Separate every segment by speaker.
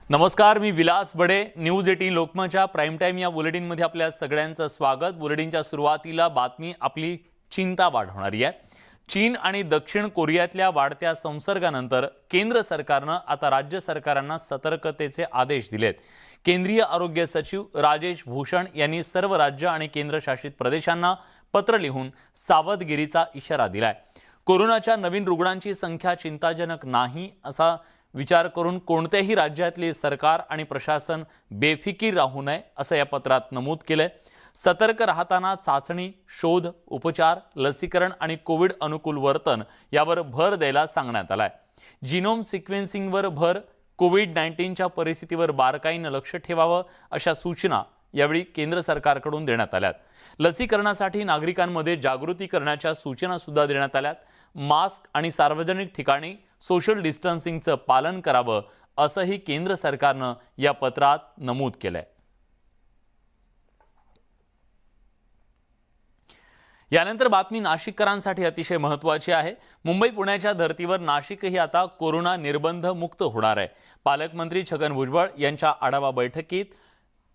Speaker 1: नमस्कार, मी विलास बडे. News 18 लोकमतच्या prime time या बुलेटिनमध्ये आपल्या सगळ्यांचं स्वागत. बुलेटिनच्या सुरुवातीला बातमी आपली चिंता वाढवणारी आहे. चीन आणि दक्षिण कोरियातल्या वाढत्या संसर्गानंतर केंद्र सरकारनं आता राज्य सरकारांना सतर्कतेचे आदेश दिलेत. केंद्रीय आरोग्य सचिव राजेश भूषण यांनी सर्व राज्य आणि केंद्रशासित प्रदेशांना पत्र लिहून सावधगिरीचा इशारा दिलाय. कोरोनाच्या नवीन रुग्णांची संख्या चिंताजनक नाही असा विचार करून कोणत्याही राज्यातले सरकार आणि प्रशासन बेफिकीर राहू नये असं या पत्रात नमूद केलंय. सतर्क राहताना चाचणी, शोध, उपचार, लसीकरण आणि कोविड अनुकूल वर्तन यावर भर द्यायला सांगण्यात आलाय. जीनोम सिक्वेन्सिंगवर भर, कोविड-19च्या परिस्थितीवर बारकाईने लक्ष ठेवावं अशा सूचना यावेळी केंद्र सरकारकडून देण्यात आल्यात. लसीकरणासाठी नागरिकांमध्ये जागृती करण्याच्या सूचना सुद्धा देण्यात आल्यात. मास्क आणि सार्वजनिक ठिकाणी सोशल डिस्टन्सिंगचं पालन करावं असंही केंद्र सरकारनं या पत्रात नमूद केलंय. यानंतर बातमी नाशिककरांसाठी अतिशय महत्त्वाची आहे. मुंबई पुण्याच्या धर्तीवर नाशिकही आता कोरोना निर्बंध मुक्त होणार आहे. पालकमंत्री छगन भुजबळ यांच्या आढावा बैठकीत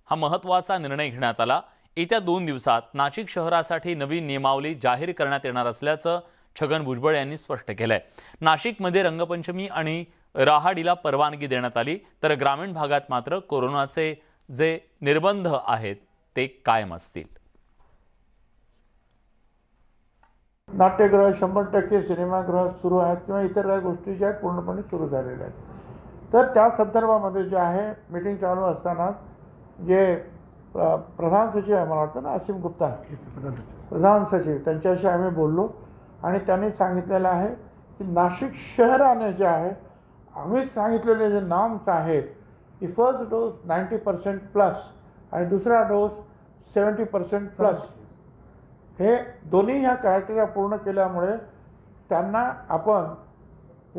Speaker 1: हा महत्त्वाचा निर्णय घेण्यात आला. येत्या 2 दिवसात नाशिक शहरासाठी नवी नियमावली जाहीर करण्यात येणार असल्याचं छगन भुजबळ यांनी स्पष्ट केलंय. नाशिकमध्ये रंगपंचमी आणि राहाडीला परवानगी देण्यात आली, तर ग्रामीण भागात मात्र कोरोनाचे जे निर्बंध आहेत ते कायम असतील.
Speaker 2: नाट्यगृह 100% सिनेमागृह सुरू आहेत किंवा इतर काही गोष्टी ज्या पूर्णपणे सुरू झालेल्या आहेत. तर त्या संदर्भामध्ये जे आहे मीटिंग चालू असताना जे प्रधान सचिव आहे, मला वाटतं ना असीम गुप्ता प्रधान सचिव, त्यांच्याशी आम्ही बोललो आणि त्यांनी सांगितलेलं आहे की नाशिक शहराने जे आहे आम्ही सांगितलेले जे नॉर्म्स आहेत की फर्स्ट डोस 90% प्लस आणि दुसरा डोस 70% प्लस, हे दोन्ही ह्या क्रायटेरिया पूर्ण केल्यामुळे त्यांना आपण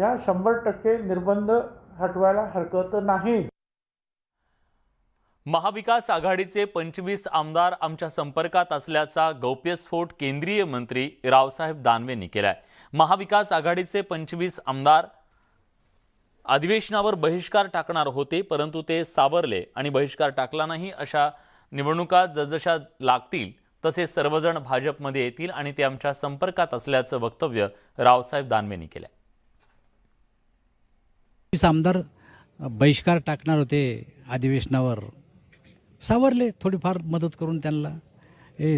Speaker 2: या 100% निर्बंध हटवायला हरकत नाही.
Speaker 1: महाविकास आघाडीचे 25 आमदार आमच्या संपर्कात असल्याचा गौप्यस्फोट केंद्रीय मंत्री रावसाहेब दानवेंनी केलाय. महाविकास आघाडीचे 25 आमदार अधिवेशनावर बहिष्कार टाकणार होते, परंतु ते सावरले आणि बहिष्कार टाकला नाही. अशा निवडणुका जसजशा लागतील तसे सर्वजण भाजपमध्ये येतील आणि ते आमच्या संपर्कात असल्याचं वक्तव्य रावसाहेब दानवेंनी केलंय.
Speaker 3: 25 आमदार बहिष्कार टाकणार होते अधिवेशनावर, सावरले. थोडीफार मदत करून त्यांना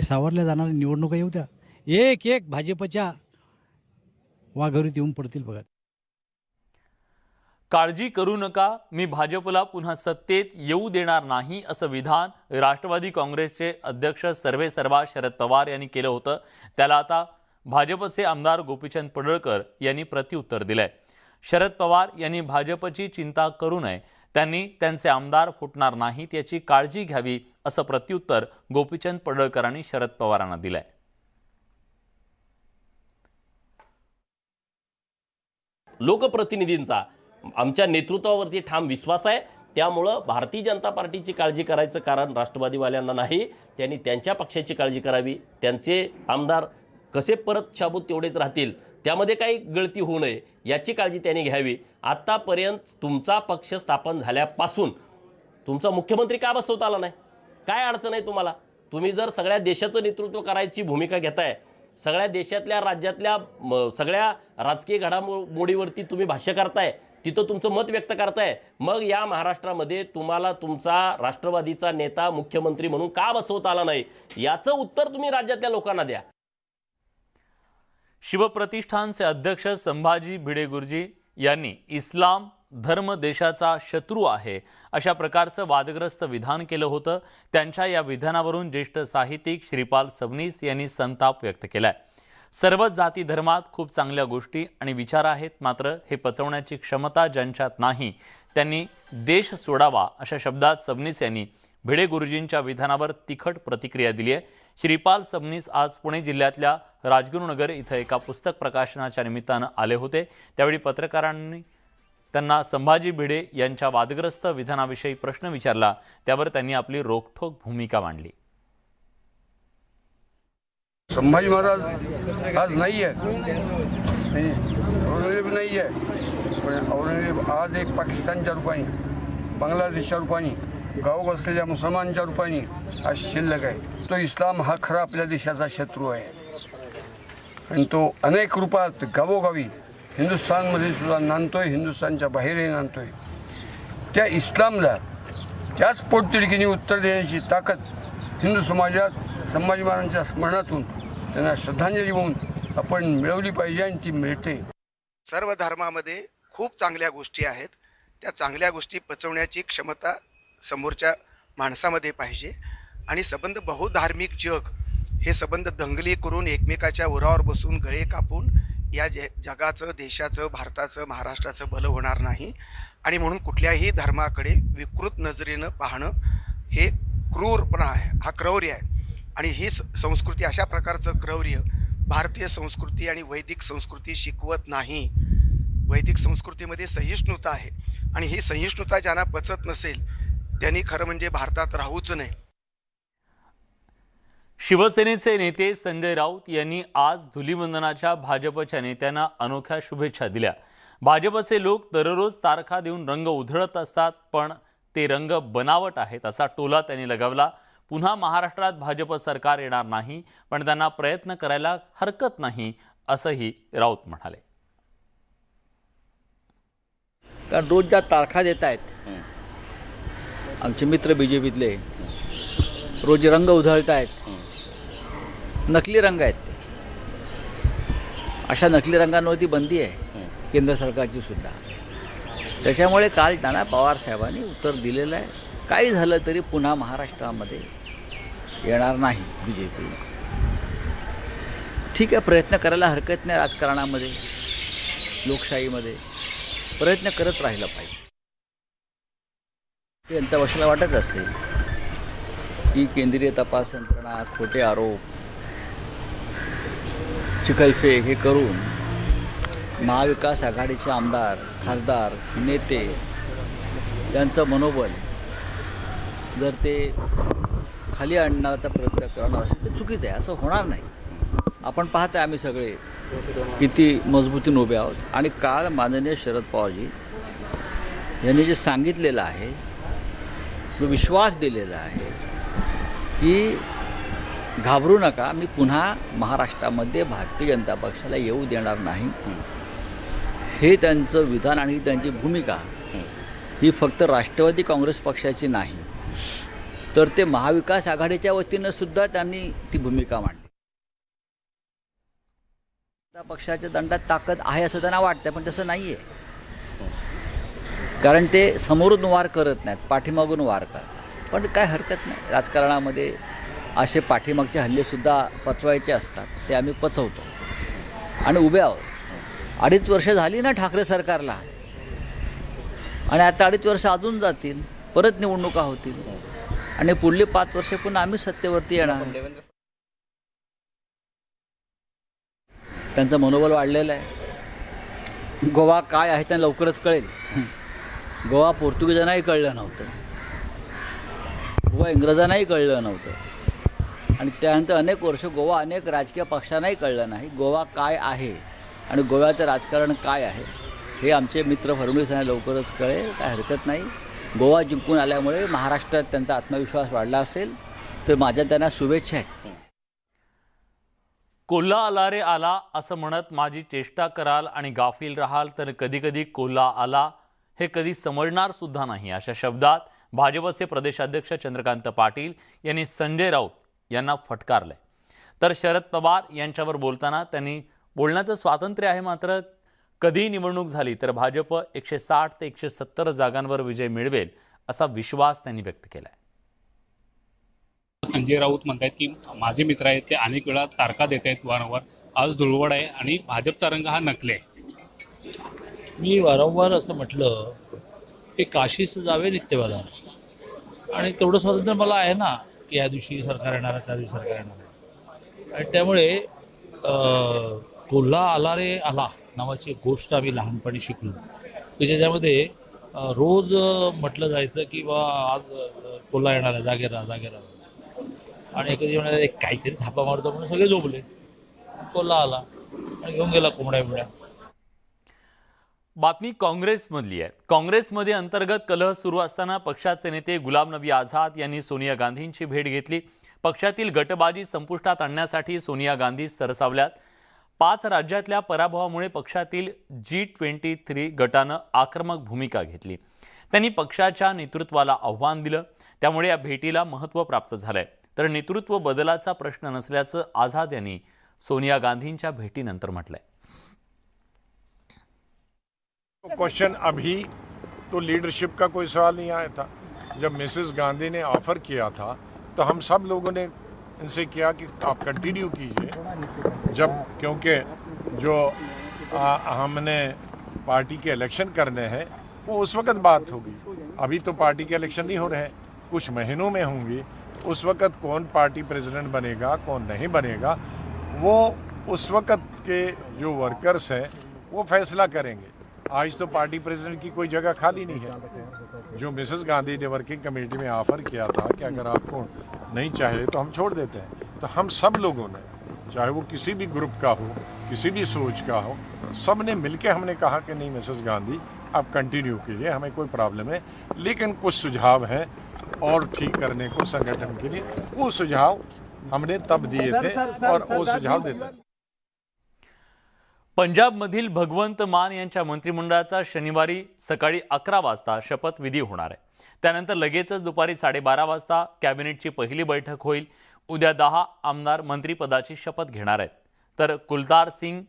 Speaker 3: सावरल्या जाणाऱ्या निवडणुका येऊ द्या. एक एक भाजपच्या वाघावरीत येऊन पडतील बघा.
Speaker 1: काळजी करू नका, मी भाजपला पुन्हा सत्तेत येऊ देणार नाही असं विधान राष्ट्रवादी काँग्रेसचे अध्यक्ष सर्वेसर्वा शरद पवार यांनी केलं होतं. त्याला आता भाजपचे आमदार गोपीचंद पडळकर यांनी प्रत्युत्तर दिलंय. शरद पवार यांनी भाजपची चिंता करू नये, त्यांनी त्यांचे आमदार फुटणार नाहीत याची काळजी घ्यावी असं प्रत्युत्तर गोपीचंद पडळकरांनी शरद पवारांना दिलंय.
Speaker 4: लोकप्रतिनिधींचा आमच्या नेतृत्वावरती ठाम विश्वास आहे. त्यामुळं भारतीय जनता पार्टीची काळजी करायचं कारण राष्ट्रवादीवाल्यांना नाही, त्यांनी त्यांच्या पक्षाची काळजी करावी. त्यांचे आमदार कसे परत शाबूत तेवढेच राहतील, त्यामध्ये काही गळती होऊ नये याची काळजी त्यांनी घ्यावी. आत्तापर्यंत तुमचा पक्ष स्थापन झाल्यापासून तुमचा मुख्यमंत्री का बसवता आला नाही? काय अडचण आहे तुम्हाला? तुम्ही जर सगळ्या देशाचं नेतृत्व करायची भूमिका घेताय, सगळ्या देशातल्या राज्यातल्या सगळ्या राजकीय घडामोडीवरती तुम्ही भाष्य करताय, तिथं तुमचं मत व्यक्त करताय, मग या महाराष्ट्रामध्ये तुम्हाला तुमचा राष्ट्रवादीचा नेता मुख्यमंत्री म्हणून का बसवता आला नाही याचं उत्तर तुम्ही राज्यातल्या लोकांना द्या.
Speaker 1: शिवप्रतिष्ठानचे अध्यक्ष संभाजी भिडे गुरुजी यांनी इस्लाम धर्म देशाचा शत्रू आहे अशा प्रकारचं वादग्रस्त विधान केलं होतं. त्यांच्या या विधानावरून ज्येष्ठ साहित्यिक श्रीपाल सबनीस यांनी संताप व्यक्त केलाय. सर्वच जाती धर्मात खूप चांगल्या गोष्टी आणि विचार आहेत, मात्र हे पचवण्याची क्षमता ज्यांच्यात नाही त्यांनी देश सोडावा अशा शब्दात सबनीस यांनी भिडे गुरुजींच्या विधानावर तिखट प्रतिक्रिया दिली आहे. श्रीपाल सबनीस आज पुणे जिल्ह्यातल्या राजगुरुनगर इथं एका पुस्तक प्रकाशनाच्या निमित्तानं आले होते. त्यावेळी पत्रकारांनी त्यांना संभाजी भिडे यांच्या वादग्रस्त विधानाविषयी प्रश्न विचारला. त्यावर त्यांनी आपली रोखठोक भूमिका मांडली.
Speaker 5: संभाजी महाराज आज नाही आहे, औरंगजेब नाही आहे, पण औरंगजेब आज एक पाकिस्तानच्या रूपाने बांगलादेशच्या रूपाने गाव असलेल्या मुसलमानच्या रूपाने आज शिल्लक आहे. तो इस्लाम हा खरा आपल्या देशाचा शत्रू आहे आणि तो अनेक रूपात गावोगावी हिंदुस्थानमध्ये सुद्धा नांदतोय, हिंदुस्थानच्या बाहेरही नांदतोय. त्या इस्लामला त्याच पोटतिडकीने उत्तर देण्याची ताकद हिंदू समाजात संभाजी महाराजांच्या स्मरणातून त्यांना श्रद्धांजली होऊन आपण मिळवली पाहिजे आणि ती मिळते.
Speaker 6: सर्व धर्मामध्ये खूप चांगल्या गोष्टी आहेत. त्या चांगल्या गोष्टी पचवण्याची क्षमता समोरच्या माणसामध्ये पाहिजे आणि संबंध बहुधार्मिक जग हे संबंध दंगली करून एकमेकाच्या उरावर बसून गळे कापून या जगाचं, देशाचं, भारताचं, महाराष्ट्राचं भलं होणार नाही. आणि म्हणून कुठल्याही धर्माकडे विकृत नजरेनं पाहणं हे क्रूरपणा आहे, हा क्रौर्य आहे. आणि ही संस्कृती, अशा प्रकारचं क्रौर्य भारतीय संस्कृती आणि वैदिक संस्कृती शिकवत नाही. वैदिक संस्कृतीमध्ये सहिष्णुता आहे आणि ही सहिष्णुता ज्यांना पचत नसेल त्यांनी खरं म्हणजे भारतात राहूच नये.
Speaker 1: शिवसेनेचे नेते संजय राऊत यांनी आज धुलीवंदनाच्या भाजपच्या नेत्यांना अनोख्या शुभेच्छा दिल्या. भाजपचे लोक दररोज तारखा देऊन रंग उधळत असतात, पण ते रंग बनावट आहेत असा टोला त्यांनी लगावला. पुन्हा महाराष्ट्रात भाजप सरकार येणार नाही, पण त्यांना प्रयत्न करायला हरकत नाही असंही राऊत म्हणाले.
Speaker 7: कारण रोज ज्या तारखा देत आहेत आमचे मित्र BJPतले, रोज रंग उधळत आहेत, नकली रंग आहेत ते. अशा नकली रंगांवरती बंदी आहे केंद्र सरकारची सुद्धा. त्याच्यामुळे काल नाना पवार साहेबांनी उत्तर दिलेलं आहे, काही झालं तरी पुन्हा महाराष्ट्रामध्ये येणार नाही BJP. ठीक आहे, प्रयत्न करायला हरकत नाही. राजकारणामध्ये, लोकशाहीमध्ये प्रयत्न करत राहिलं पाहिजे. जनता पक्षाला वाटत असेल की केंद्रीय तपास यंत्रणा खोटे आरोप, चिखलफेक हे करून महाविकास आघाडीचे आमदार, खासदार, नेते यांचं मनोबल जर ते खाली आणण्याचा प्रयत्न करणार असेल तर चुकीचं आहे. असं होणार नाही. आपण पाहताय आम्ही सगळे किती मजबूतीने उभे आहोत. आणि काल माननीय शरद पवारजी यांनी जे सांगितलेलं आहे, जो विश्वास दिलेला आहे की घाबरू नका, मी पुन्हा महाराष्ट्रामध्ये भारतीय जनता पक्षाला येऊ देणार नाही, हे त्यांचं विधान आणि त्यांची भूमिका ही फक्त राष्ट्रवादी काँग्रेस पक्षाची नाही, तर ते महाविकास आघाडीच्या वतीनं सुद्धा त्यांनी ती भूमिका मांडली. जनता पक्षाच्या दंडात ताकद आहे असं त्यांना वाटतं, पण तसं नाही आहे. कारण ते समोरून वार करत नाहीत, पाठीमागून वार करतात. पण काय हरकत नाही, राजकारणामध्ये असे पाठीमागचे हल्लेसुद्धा पचवायचे असतात, ते आम्ही पचवतो आणि उभे आहोत. 2.5 वर्ष झाली ना ठाकरे सरकारला, आणि आता 2.5 वर्ष अजून जातील, परत निवडणुका होतील आणि पुढली 5 वर्ष पुन्हा आम्ही सत्तेवरती येणार. त्यांचं मनोबल वाढलेलं आहे. गोवा काय आहे त्यांना लवकरच कळेल. गोवा पोर्तुगीजांनाही कळलं नव्हतं, गोवा इंग्रजांनाही कळलं नव्हतं, आणि त्यानंतर अनेक वर्ष गोवा अनेक राजकीय पक्षांनाही कळलं नाही गोवा काय आहे आणि गोव्याचं राजकारण काय आहे. हे आमचे मित्र फडणवीस यांना लवकरच कळेल, काय हरकत नाही. गोवा जिंकून आल्यामुळे महाराष्ट्रात त्यांचा आत्मविश्वास वाढला असेल तर माझ्या त्यांना शुभेच्छा आहेत.
Speaker 1: कोल्हा आला रे आला असं म्हणत माझी चेष्टा कराल आणि गाफील राहाल तर कधी कधी कोल्हा आला हे कधी समजणार सुद्धा नाही, अशा शब्दात भाजपचे प्रदेशाध्यक्ष चंद्रकांत पाटील यांनी संजय राऊत यांना फटकारलंय. तर शरद पवार यांच्यावर बोलताना त्यांनी बोलण्याचं स्वातंत्र्य आहे, मात्र कधी निवडणूक झाली तर भाजप 160 ते 170 जागांवर विजय मिळवेल असा विश्वास त्यांनी व्यक्त केलाय.
Speaker 8: संजय राऊत म्हणतात की माझे मित्र आहेत ते अनेक वेळा तारखा देत आहेत वारंवार. आज धुळवड आहे आणि भाजपचा रंग हा नकली आहे.
Speaker 9: मी वारंवार असं म्हटलं की काशीस जावे नित्यवाला, आणि तेवढं स्वातंत्र्य मला आहे ना की या दिवशी सरकार येणार आहे, त्या दिवशी सरकार येणार आहे. आणि त्यामुळे कोल्हा आला रे आला नावाची एक गोष्ट आम्ही लहानपणी शिकलो, की ज्याच्यामध्ये रोज म्हटलं जायचं की बा आज कोल्हा येणार आहे, जागे राहा जागे राहा. आणि एखादी म्हणाले एक काहीतरी थापा मारतो म्हणून सगळे झोपले. कोल्हा आला आणि घेऊन गेला कोंबड्या बिड्या.
Speaker 1: बातमी काँग्रेसमधली आहे. काँग्रेसमध्ये अंतर्गत कलह सुरू असताना पक्षाचे नेते गुलाम नबी आझाद यांनी सोनिया गांधींची भेट घेतली. पक्षातील गटबाजी संपुष्टात आणण्यासाठी सोनिया गांधी सरसावल्यात. 5 राज्यातल्या पराभवामुळे पक्षातील G23 गटानं आक्रमक भूमिका घेतली. त्यांनी पक्षाच्या नेतृत्वाला आव्हान दिलं. त्यामुळे या भेटीला महत्त्व प्राप्त झालंय. तर नेतृत्व बदलाचा प्रश्न नसल्याचं आझाद यांनी सोनिया गांधींच्या भेटीनंतर म्हटलंय.
Speaker 10: क्वेश्चन अभी तो लीडरशिप का कोई सवाल नहीं आया था. जब मिसेस गांधी ने ऑफर किया था तो हम सब लोगों ने इनसे किया कि आप कंटिन्यू कीजिए, जब क्योंकि जो हमने पार्टी के इलेक्शन करने हैं वो उस वक्त बात होगी. अभी तो पार्टी के इलेक्शन नहीं हो रहे हैं, कुछ महीनों में होंगी. उस वक्त कौन पार्टी प्रेसिडेंट बनेगा कौन नहीं बनेगा वो उस वक्त के जो वर्कर्स हैं वो फैसला करेंगे. आज तो पार्टी प्रेसिडेंट की कोई जगह खाली नहीं है. जो मिसेस गांधी ने वर्किंग कमेटी में ऑफर किया था कि अगर आपको नहीं चाहिए तो हम छोड़ देते हैं, तो हम सब लोगों ने, चाहे वो किसी भी ग्रुप का हो किसी भी सोच का हो, सब ने मिलकर हमने कहा कि नहीं मिसेस गांधी आप कंटिन्यू कीजिए, हमें कोई प्रॉब्लम है, लेकिन कुछ सुझाव हैं और ठीक करने को संगठन के लिए. वो सुझाव हमने तब दिए थे और वो सुझाव देते हैं.
Speaker 1: पंजाबमधील भगवंत मान यांच्या मंत्रिमंडळाचा शनिवारी सकाळी 11 वाजता शपथविधी होणार आहे. त्यानंतर लगेचच दुपारी 12:30 वाजता कॅबिनेटची पहिली बैठक होईल. उद्या 10 आमदार मंत्रिपदाची शपथ घेणार आहेत. तर कुलतार सिंग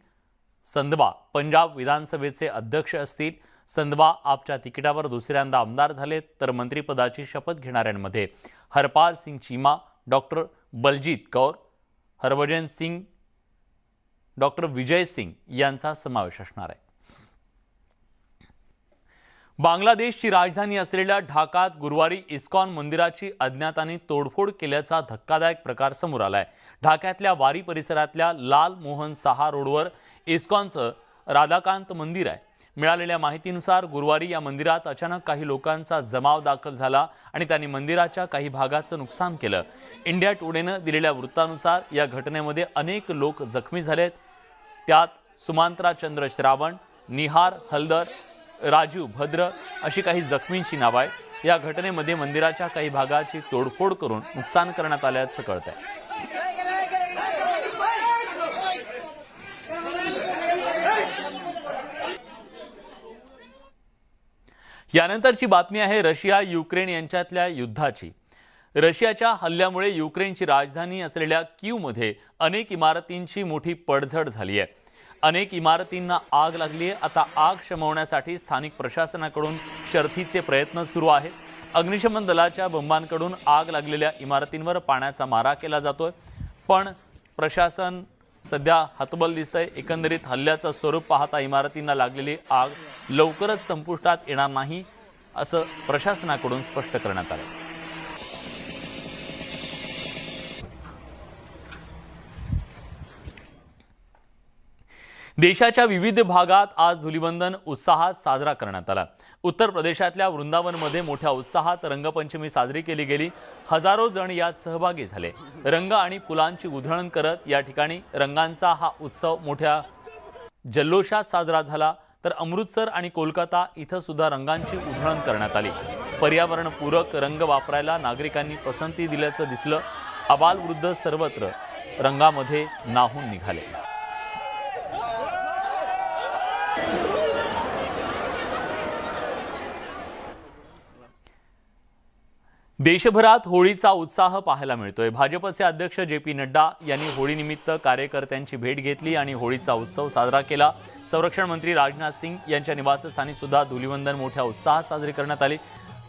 Speaker 1: संधवा पंजाब विधानसभेचे अध्यक्ष असतील. संधवा आपच्या तिकिटावर दुसऱ्यांदा आमदार झालेत. तर मंत्रिपदाची शपथ घेणाऱ्यांमध्ये हरपाल सिंग चीमा, डॉक्टर बलजीत कौर, हरभजन सिंग, डॉक्टर विजय सिंग यांचा समावेश असणार आहे. बांगलादेशची राजधानी असलेल्या ढाकात गुरुवारी इस्कॉन मंदिराची अज्ञातांनी तोडफोड केल्याचा धक्कादायक प्रकार समोर आलाय. ढाक्यातल्या वारी परिसरातल्या लाल मोहन साहा रोडवर इस्कॉनचं राधाकांत मंदिर आहे. मिळालेल्या माहितीनुसार गुरुवारी या मंदिरात अचानक काही लोकांचा जमाव दाखल झाला आणि त्यांनी मंदिराच्या काही भागाचं नुकसान केलं. इंडिया टुडेनं दिलेल्या वृत्तानुसार या घटनेमध्ये अनेक लोक जखमी झालेत. त्यात सुमांत्रा चंद्र श्रावण, निहार हलदर, राजू भद्र अशी काही जखमींची नावं आहेत. या घटनेमध्ये मंदिराच्या काही भागाची तोडफोड करून नुकसान करण्यात आल्याचं कळतंय. यानंतरची बातमी आहे रशिया युक्रेन यांच्यातल्या युद्धाची. रशियाच्या हल्ल्यामुळे युक्रेनची राजधानी असलेल्या कीवमध्ये अनेक इमारतींची मोठी पडझड झाली आहे. अनेक इमारतींना आग लागली आहे. आता आग शमवण्यासाठी स्थानिक प्रशासनाकडून शर्थीचे प्रयत्न सुरू आहेत. अग्निशमन दलाच्या बंबांकडून आग लागलेल्या इमारतींवर पाण्याचा मारा केला जातोय, पण प्रशासन सध्या हतबल दिसतंय. एकंदरीत हल्ल्याचं स्वरूप पाहता इमारतींना लागलेली आग लवकरच संपुष्टात येणार नाही असं प्रशासनाकडून स्पष्ट करण्यात आलं. देशाच्या विविध भागात आज धुलीवंदन उत्साहात साजरा करण्यात आला. उत्तर प्रदेशातल्या वृंदावनमध्ये मोठ्या उत्साहात रंगपंचमी साजरी केली गेली. हजारो जण यात सहभागी झाले. रंग आणि फुलांची उधळण करत या ठिकाणी रंगांचा हा उत्सव मोठ्या जल्लोषात साजरा झाला. तर अमृतसर आणि कोलकाता इथं सुद्धा रंगांची उधळण करण्यात आली. पर्यावरणपूरक रंग वापरायला नागरिकांनी पसंती दिल्याचं दिसलं. आबालवृद्ध सर्वत्र रंगामध्ये न्हाऊन निघाले. देशभरात होळीचा उत्साह पाहायला मिळतोय. भाजपचे अध्यक्ष JP नड्डा यांनी होळीनिमित्त कार्यकर्त्यांची भेट घेतली आणि होळीचा उत्सव साजरा केला. संरक्षण मंत्री राजनाथ सिंग यांच्या निवासस्थानी सुद्धा धुलीवंदन मोठ्या उत्साहात साजरी करण्यात आली.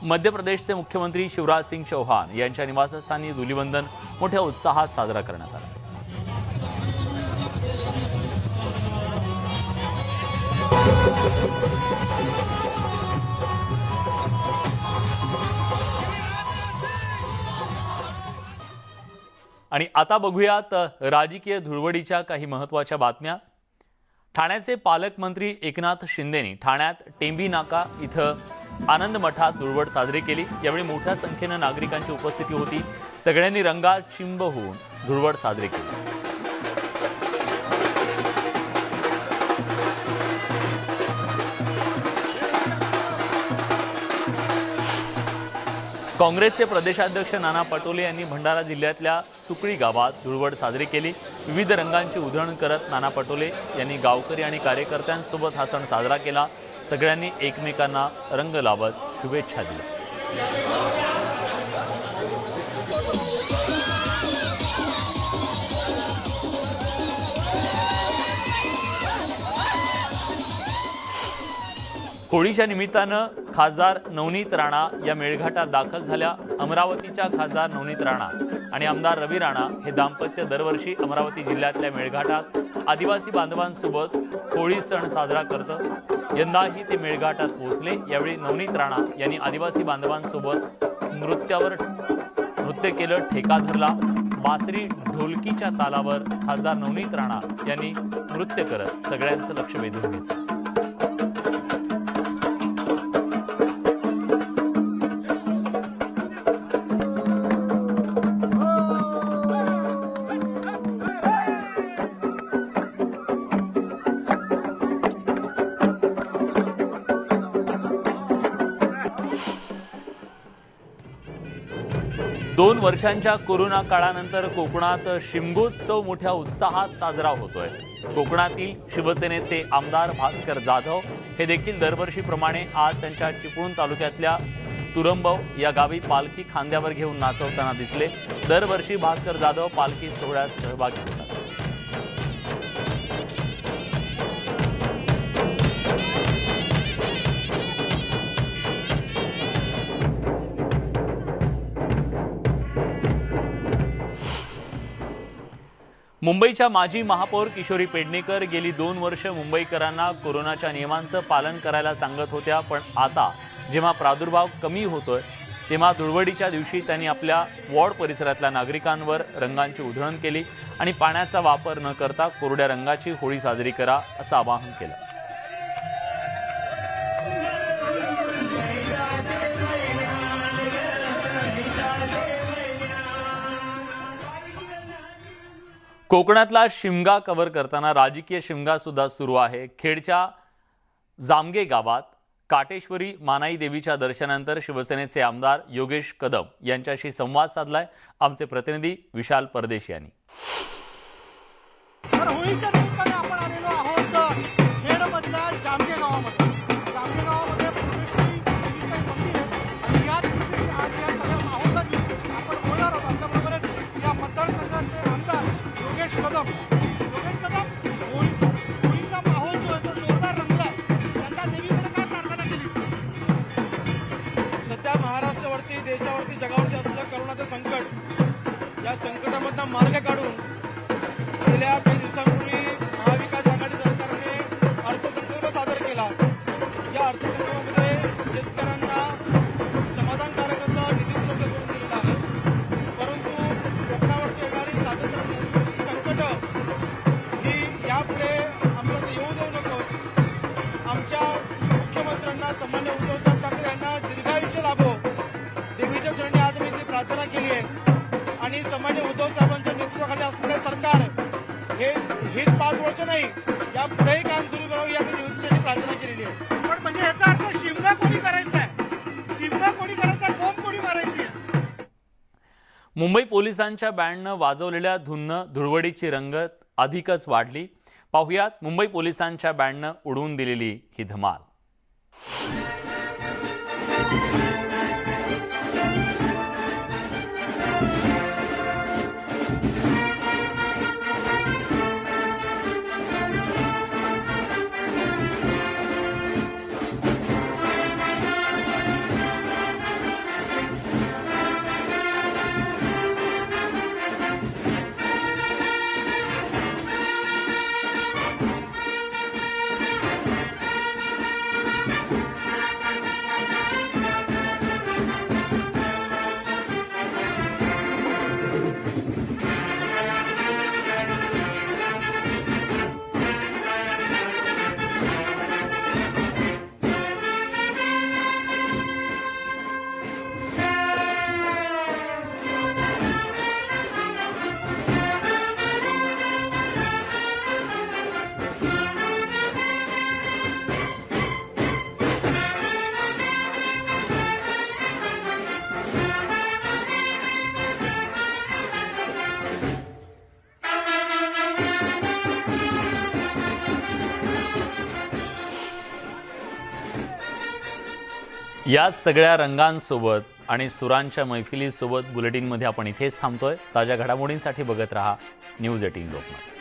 Speaker 1: मध्य प्रदेशचे मुख्यमंत्री शिवराज सिंग चौहान यांच्या निवासस्थानी धुलीवंदन मोठ्या उत्साहात साजरा करण्यात आला. आणि आता बघूयात राजकीय धुळवडीच्या काही महत्त्वाच्या बातम्या. ठाण्याचे पालकमंत्री एकनाथ शिंदेंनी ठाण्यात टेंभी नाका इथं आनंद मठात धुळवड साजरी केली. यावेळी मोठ्या संख्येनं नागरिकांची उपस्थिती होती. सगळ्यांनी रंगात चिंब होऊन धुळवड साजरी केली. काँग्रेसचे प्रदेशाध्यक्ष नाना पटोले यांनी भंडारा जिल्ह्यातल्या सुकळी गावात धुळवड साजरी केली. विविध रंगांची उधळण करत नाना पटोले यांनी गावकरी आणि कार्यकर्त्यांसोबत हा सण साजरा केला. सगळ्यांनी एकमेकांना रंग लावत शुभेच्छा दिल्या. होळीच्या निमित्तानं खासदार नवनीत राणा या मेळघाटात दाखल झाल्या. अमरावतीच्या खासदार नवनीत राणा आणि आमदार रवी राणा हे दाम्पत्य दरवर्षी अमरावती जिल्ह्यातल्या मेळघाटात आदिवासी बांधवांसोबत होळी सण साजरा करतं. यंदाही ते मेळघाटात पोहोचले. यावेळी नवनीत राणा यांनी आदिवासी बांधवांसोबत नृत्य केलं, ठेका धरला. बासरी ढोलकीच्या तालावर खासदार नवनीत राणा यांनी नृत्य करत सगळ्यांचं लक्ष वेधून घेतलं. दोन वर्षांच्या कोरोना काळानंतर कोकणात शिमगोत्सव मोठ्या उत्साहात साजरा होतोय. कोकणातील शिवसेनेचे आमदार भास्कर जाधव हे देखील दरवर्षीप्रमाणे आज त्यांच्या चिपळूण तालुक्यातल्या तुरंबव या गावी पालखी खांद्यावर घेऊन नाचवताना दिसले. दरवर्षी भास्कर जाधव पालखी सोहळ्यात सहभागी होतात. मुंबईच्या माजी महापौर किशोरी पेडणेकर गेली 2 वर्ष मुंबईकरांना कोरोनाच्या नियमांचं पालन करायला सांगत होत्या. पण आता जेव्हा प्रादुर्भाव कमी होतोय तेव्हा धुळवडीच्या दिवशी त्यांनी आपल्या वॉर्ड परिसरातल्या नागरिकांवर रंगांची उधळण केली आणि पाण्याचा वापर न करता कोरड्या रंगाची होळी साजरी करा असं आवाहन केलं. कोकणातला शिमगा कव्हर करताना राजकीय शिमगा सुद्धा सुरू आहे. खेडच्या जामगे गावात काटेश्वरी मानाई देवीच्या दर्शनानंतर शिवसेनेचे आमदार योगेश कदम यांच्याशी संवाद साधलाय आमचे प्रतिनिधी विशाल परदेशी यांनी.
Speaker 11: होळीच्या निमित्ताने आपण आलेलो आहोत खेडमधल्या जामगे गावामध्ये. जामगे गावामध्ये पुरणेश्वरी देवीचं मंदिर आहे आणि याच विषयी आज या सगळ्या माहोलला आपण बोलणार आहोत. आपल्याबरोबर या मतदारसंघाचे आमदार योगेश कदम. योगेश कदम, होळीचा माहोल जो आहे तो जोरदार रंगला. यंदा देवीकडे काय प्रार्थना केली? सध्या महाराष्ट्रावरती, देशावरती, जगावरती असलेलं करोनाचं संकट, या संकटामधनं मार्ग काढून गेल्या काही दिवसांपूर्वी महाविकास आघाडी सरकारने अर्थसंकल्प सादर केला. या अर्थसंकल्पामध्ये शेतकऱ्यांना समाधानकारक असा निधी उपलब्ध करून दिलेला आहे. परंतु कोकणावरती येणारी सातत्याची संकट ही यापुढे आम्हाला येऊ देऊ नकोस. आमच्या मुख्यमंत्र्यांना सन्माननीय उद्धव साहेब ठाकरे यांना दीर्घायुष्य लाभो, देवीच्या चरणी आज मी ती प्रार्थना केली आहे. आणि सन्माननीय उद्धव साहेबांच्या नेतृत्वाखाली असणारे सरकार हेच 5 वर्ष नाही, या पुढेही काम सुरू करावं या दिवसासाठी प्रार्थना केलेली आहे. पण म्हणजे याचा अर्थ शिमगा कोणी करायचा आहे? शिमगा कोणी करायचा, बॉम्ब कोणी मारायची?
Speaker 1: मुंबई पोलिसांच्या बँडनं वाजवलेल्या धुननं धुळवडीची रंगत अधिकच वाढली. पाहुयात मुंबई पोलिसांच्या बँडनं उडवून दिलेली ही धमाल. याच सगळ्या रंगांसोबत आणि सुरांच्या मैफिलीसोबत बुलेटिनमध्ये आपण इथेच थांबतोय. ताज्या घडामोडींसाठी बघत रहा न्यूज 18 लोकमत.